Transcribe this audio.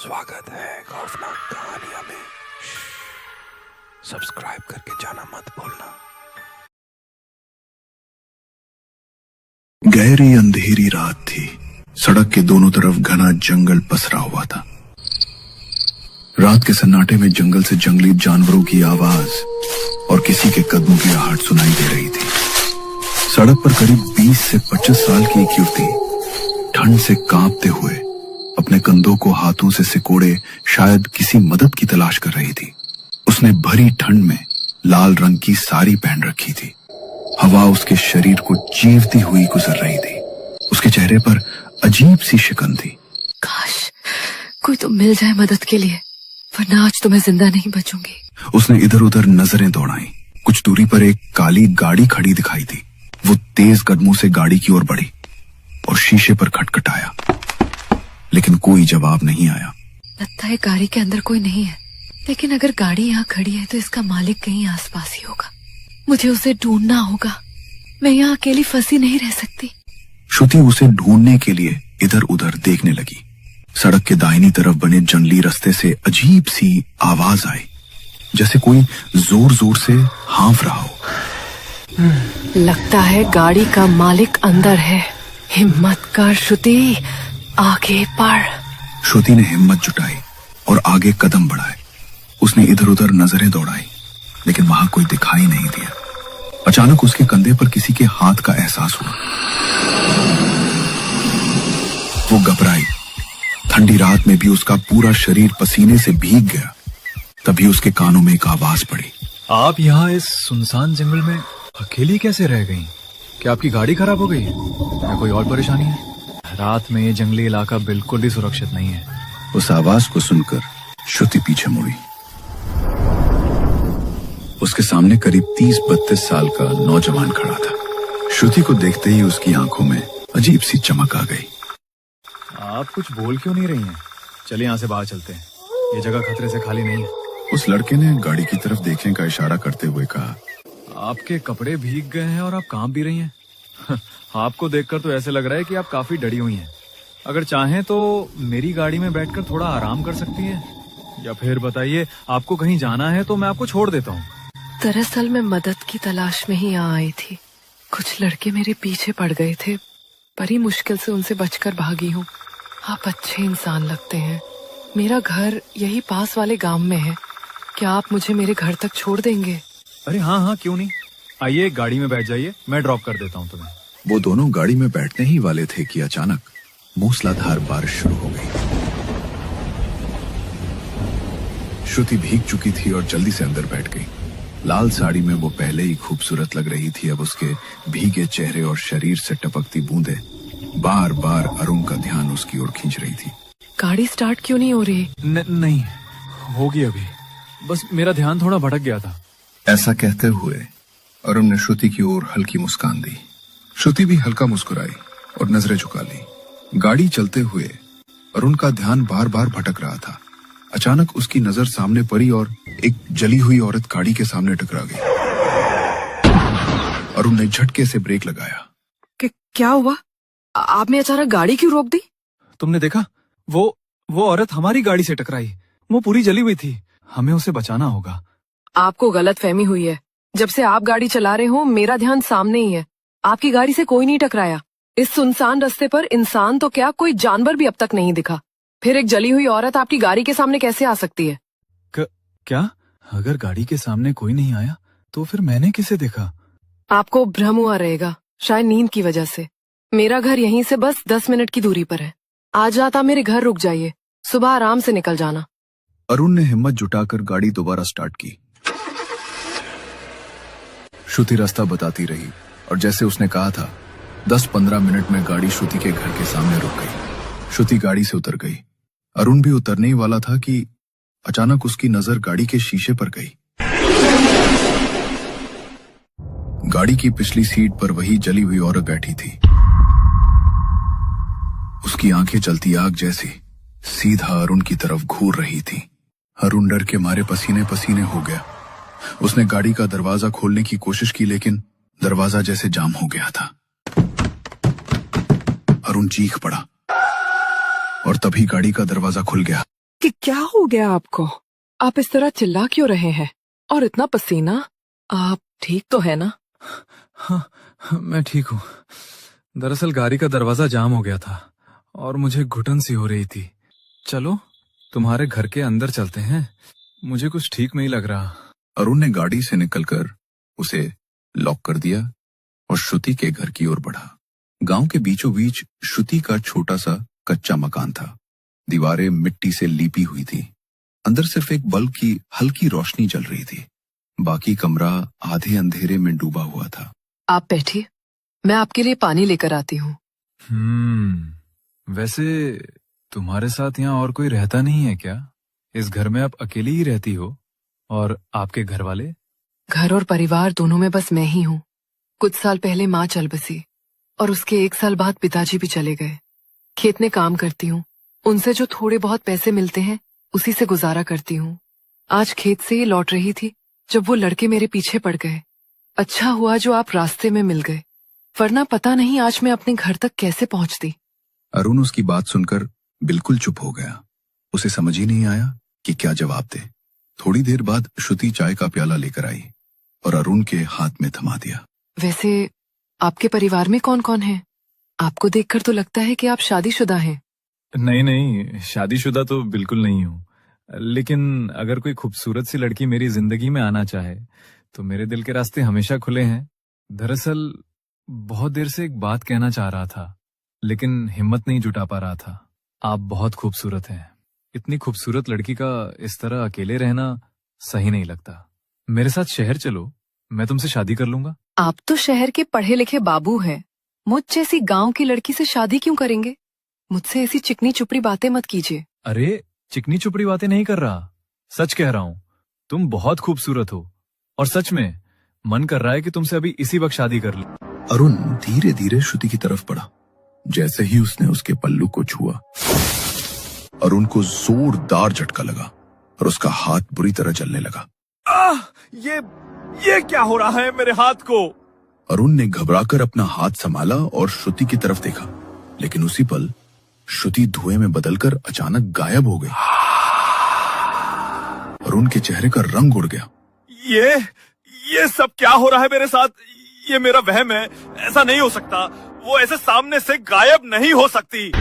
स्वागत है खौफनाक कहानियां में। सब्सक्राइब करके जाना मत भूलना। गहरी अंधेरी रात थी। सड़क के दोनों तरफ घना जंगल पसरा हुआ था। रात के सन्नाटे में जंगल से जंगली जानवरों की आवाज और किसी के कदमों की आहट सुनाई दे रही थी। सड़क पर करीब 20 से 25 साल की एक युवती ठंड से कांपते हुए अपने कंधों को हाथों से सिकोड़े शायद किसी मदद की तलाश कर रही थी। उसने भरी ठंड में लाल रंग की साड़ी पहन रखी थी। हवा उसके शरीर को चीरती हुई गुजर रही थी। उसके चेहरे पर अजीब सी शिकन थी। काश कोई तो मिल जाए मदद के लिए, वरना आज तो मैं जिंदा नहीं बचूंगी। उसने इधर उधर नजरें दौड़ाई। कुछ दूरी पर एक काली गाड़ी खड़ी दिखाई दी। वो तेज कदमों से गाड़ी की ओर बढ़ी और शीशे पर खटखटाया, लेकिन कोई जवाब नहीं आया। लगता है गाड़ी के अंदर कोई नहीं है, लेकिन अगर गाड़ी यहाँ खड़ी है तो इसका मालिक कहीं आसपास ही होगा। मुझे उसे ढूंढना होगा। मैं यहाँ अकेली फंसी नहीं रह सकती। श्रुति उसे ढूंढने के लिए इधर उधर देखने लगी। सड़क के दाहिनी तरफ बने जंगली रास्ते से अजीब सी आवाज आई, जैसे कोई जोर जोर से हाँफ रहा हो। लगता है गाड़ी का मालिक अंदर है। हिम्मत कर श्रुति, आगे बढ़। श्रुति ने हिम्मत जुटाई और आगे कदम बढ़ाए। उसने इधर उधर नजरें दौड़ाई, लेकिन वहां कोई दिखाई नहीं दिया। अचानक उसके कंधे पर किसी के हाथ का एहसास हुआ। वो घबराई। ठंडी रात में भी उसका पूरा शरीर पसीने से भीग गया। तभी उसके कानों में एक आवाज पड़ी। आप यहाँ इस सुनसान जंगल में अकेली कैसे रह गई? क्या आपकी गाड़ी खराब हो गई या कोई और परेशानी है? रात में ये जंगली इलाका बिल्कुल भी सुरक्षित नहीं है। उस आवाज को सुनकर श्रुति पीछे मुड़ी। उसके सामने करीब 30-32 साल का नौजवान खड़ा था। श्रुति को देखते ही उसकी आंखों में अजीब सी चमक आ गई। आप कुछ बोल क्यों नहीं रही हैं? चलिए यहाँ से बाहर चलते हैं। ये जगह खतरे से खाली नहीं है। उस लड़के ने गाड़ी की तरफ देखने का इशारा करते हुए कहा। आपके कपड़े भीग गए हैं और आप कांप भी रही हैं। आपको देखकर तो ऐसे लग रहा है कि आप काफी डरी हुई हैं। अगर चाहें तो मेरी गाड़ी में बैठकर थोड़ा आराम कर सकती हैं, या फिर बताइए आपको कहीं जाना है तो मैं आपको छोड़ देता हूँ। दरअसल मैं मदद की तलाश में ही यहाँ आई थी। कुछ लड़के मेरे पीछे पड़ गए थे। बड़ी मुश्किल से उनसे बचकर भागी हूँ। आप अच्छे इंसान लगते हैं। मेरा घर यही पास वाले गांव में है। क्या आप मुझे मेरे घर तक छोड़ देंगे? अरे हाँ, क्यों नहीं। आइए गाड़ी में बैठ जाइए, मैं ड्रॉप कर देता हूँ तुम्हें। वो दोनों गाड़ी में बैठने ही वाले थे कि अचानक मूसलाधार बारिश शुरू हो गई। श्रुति भीग चुकी थी और जल्दी से अंदर बैठ गई। लाल साड़ी में वो पहले ही खूबसूरत लग रही थी। अब उसके भीगे चेहरे और शरीर से टपकती बूंदें बार बार अरुण का ध्यान उसकी ओर खींच रही थी। गाड़ी स्टार्ट क्यों नहीं हो रही? नहीं होगी अभी, बस मेरा ध्यान थोड़ा भटक गया था। ऐसा कहते हुए अरुण ने श्रुति की ओर हल्की मुस्कान दी। श्रुति भी हल्का मुस्कुराई और नजरें झुका ली। गाड़ी चलते हुए अरुण का ध्यान बार बार भटक रहा था। अचानक उसकी नजर सामने पड़ी और एक जली हुई औरत गाड़ी के सामने टकरा गई। अरुण ने झटके से ब्रेक लगाया। क्या हुआ? आपने अचानक गाड़ी क्यों रोक दी? तुमने देखा? वो औरत हमारी गाड़ी से टकराई। वो पूरी जली हुई थी। हमें उसे बचाना होगा। आपको गलतफहमी हुई है। जब से आप गाड़ी चला रहे हो मेरा ध्यान सामने ही है। आपकी गाड़ी से कोई नहीं टकराया। इस सुनसान रास्ते पर इंसान तो क्या, कोई जानवर भी अब तक नहीं दिखा। फिर एक जली हुई औरत आपकी गाड़ी के सामने कैसे आ सकती है? क्या? अगर गाड़ी के सामने कोई नहीं आया तो फिर मैंने किसे देखा? आपको भ्रम हुआ रहेगा, शायद नींद की वजह से। मेरा घर यहीं से बस 10 मिनट की दूरी पर है। आज रात आप मेरे घर रुक जाइए, सुबह आराम से निकल जाना। अरुण ने हिम्मत जुटाकर गाड़ी दोबारा स्टार्ट की। श्रुति रास्ता बताती रही और जैसे उसने कहा था 10-15 मिनट में गाड़ी श्रुति के घर के सामने रुक गई। श्रुति गाड़ी से उतर गई। अरुण भी उतरने ही वाला था कि अचानक उसकी नजर गाड़ी के शीशे पर गई। गाड़ी की पिछली सीट पर वही जली हुई औरत बैठी थी। उसकी आंखें जलती आग जैसी सीधा अरुण की तरफ घूर रही थी। अरुण डर के मारे पसीने पसीने हो गया। उसने गाड़ी का दरवाजा खोलने की कोशिश की, लेकिन दरवाजा जैसे जाम हो गया था। अरुण चीख पड़ा और तभी गाड़ी का दरवाजा खुल गया। कि क्या हो गया आपको? आप इस तरह चिल्ला क्यों रहे हैं? और इतना पसीना? आप ठीक तो है ना? हाँ, मैं ठीक हूँ। दरअसल गाड़ी का दरवाजा जाम हो गया था और मुझे घुटन सी हो रही थी। चलो तुम्हारे घर के अंदर चलते हैं, मुझे कुछ ठीक नहीं लग रहा। अरुण ने गाड़ी से निकलकर उसे लॉक कर दिया और श्रुति के घर की ओर बढ़ा। गांव के बीचों बीच श्रुति का छोटा सा कच्चा मकान था। दीवारें मिट्टी से लीपी हुई थी। अंदर सिर्फ एक बल्ब की हल्की रोशनी जल रही थी। बाकी कमरा आधे अंधेरे में डूबा हुआ था। आप बैठिए, मैं आपके लिए पानी लेकर आती हूँ। वैसे तुम्हारे साथ यहाँ और कोई रहता नहीं है क्या? इस घर में आप अकेली ही रहती हो? और आपके घर वाले? घर और परिवार दोनों में बस मैं ही हूँ। कुछ साल पहले माँ चल बसी और उसके 1 साल बाद पिताजी भी चले गए। खेत में काम करती हूँ, उनसे जो थोड़े बहुत पैसे मिलते हैं उसी से गुजारा करती हूँ। आज खेत से ही लौट रही थी जब वो लड़के मेरे पीछे पड़ गए। अच्छा हुआ जो आप रास्ते में मिल गए, वरना पता नहीं आज मैं अपने घर तक कैसे पहुंचती। अरुण उसकी बात सुनकर बिल्कुल चुप हो गया। उसे समझ ही नहीं आया कि क्या जवाब दे। थोड़ी देर बाद श्रुति चाय का प्याला लेकर आई और अरुण के हाथ में थमा दिया। वैसे आपके परिवार में कौन कौन है? आपको देखकर तो लगता है कि आप शादीशुदा हैं। नहीं, शादीशुदा तो बिल्कुल नहीं हूँ। लेकिन अगर कोई खूबसूरत सी लड़की मेरी जिंदगी में आना चाहे तो मेरे दिल के रास्ते हमेशा खुले हैं। दरअसल बहुत देर से एक बात कहना चाह रहा था, लेकिन हिम्मत नहीं जुटा पा रहा था। आप बहुत खूबसूरत हैं। इतनी खूबसूरत लड़की का इस तरह अकेले रहना सही नहीं लगता। मेरे साथ शहर चलो, मैं तुमसे शादी कर लूंगा। आप तो शहर के पढ़े लिखे बाबू हैं। मुझ जैसी गांव की लड़की से शादी क्यों करेंगे? मुझसे ऐसी चिकनी चुपड़ी बातें मत कीजिए। अरे चिकनी चुपड़ी बातें नहीं कर रहा, सच कह रहा हूँ। तुम बहुत खूबसूरत हो और सच में मन कर रहा है कि तुमसे अभी इसी वक्त शादी कर लूं। अरुण धीरे धीरे श्रुति की तरफ बढ़ा। जैसे ही उसने उसके पल्लू को छुआ, अरुण को जोरदार झटका लगा और उसका हाथ बुरी तरह जलने लगा। ये क्या हो रहा है मेरे हाथ को? अरुण ने घबराकर अपना हाथ संभाला और श्रुति की तरफ देखा, लेकिन उसी पल श्रुति धुएं में बदलकर अचानक गायब हो गई। अरुण के चेहरे का रंग उड़ गया। ये सब क्या हो रहा है मेरे साथ? ये मेरा वहम है, ऐसा नहीं हो सकता। वो ऐसे सामने से गायब नहीं हो सकती।